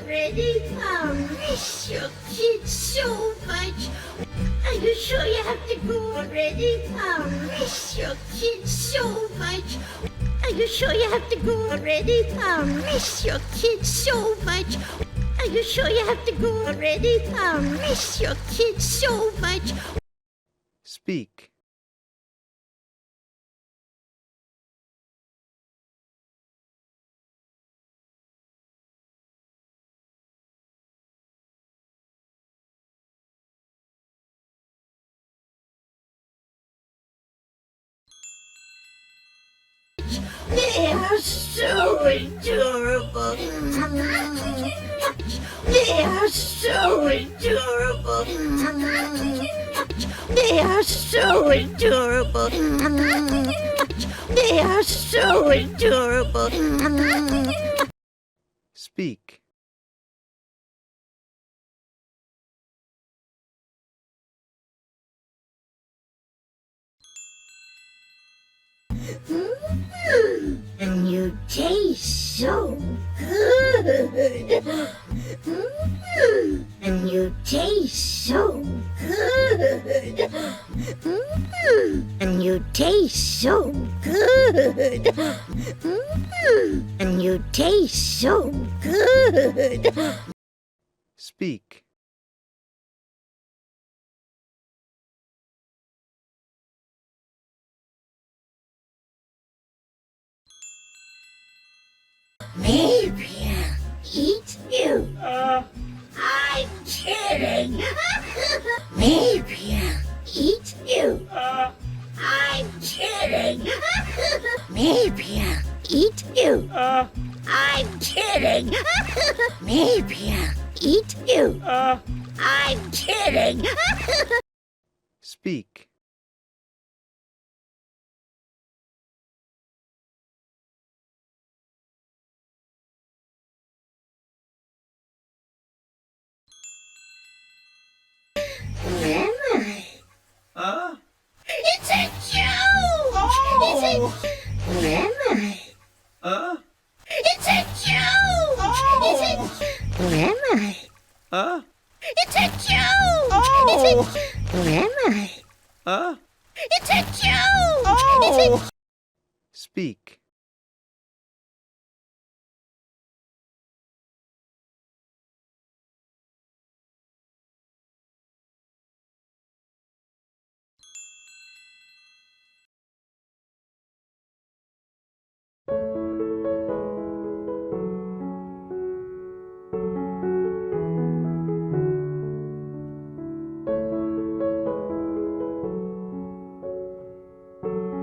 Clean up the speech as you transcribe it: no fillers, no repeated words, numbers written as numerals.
already? I miss your kids so much. Are you sure you have to go already? I miss your kids so much. Are you sure you have to go already? I miss your kids so much. Are you sure you have to go already? I miss your kids so much. Speak. They are so adorable. They are so adorable. They are so adorable. They are so adorable. Speak. And you taste so good. And you taste so good. And you taste so good. And you taste so good. Speak. Maybe I'll eat you. I'm kidding. Maybe I'll eat you. I'm kidding. Maybe I'll eat you. I'm kidding. Maybe I'll eat you. I'm kidding. Speak. Where am I? It's a joke! Oh. Where am I? It's a joke! Oh. Where am I? It's a joke! Oh. Where am I? It's a joke! Oh. Speak.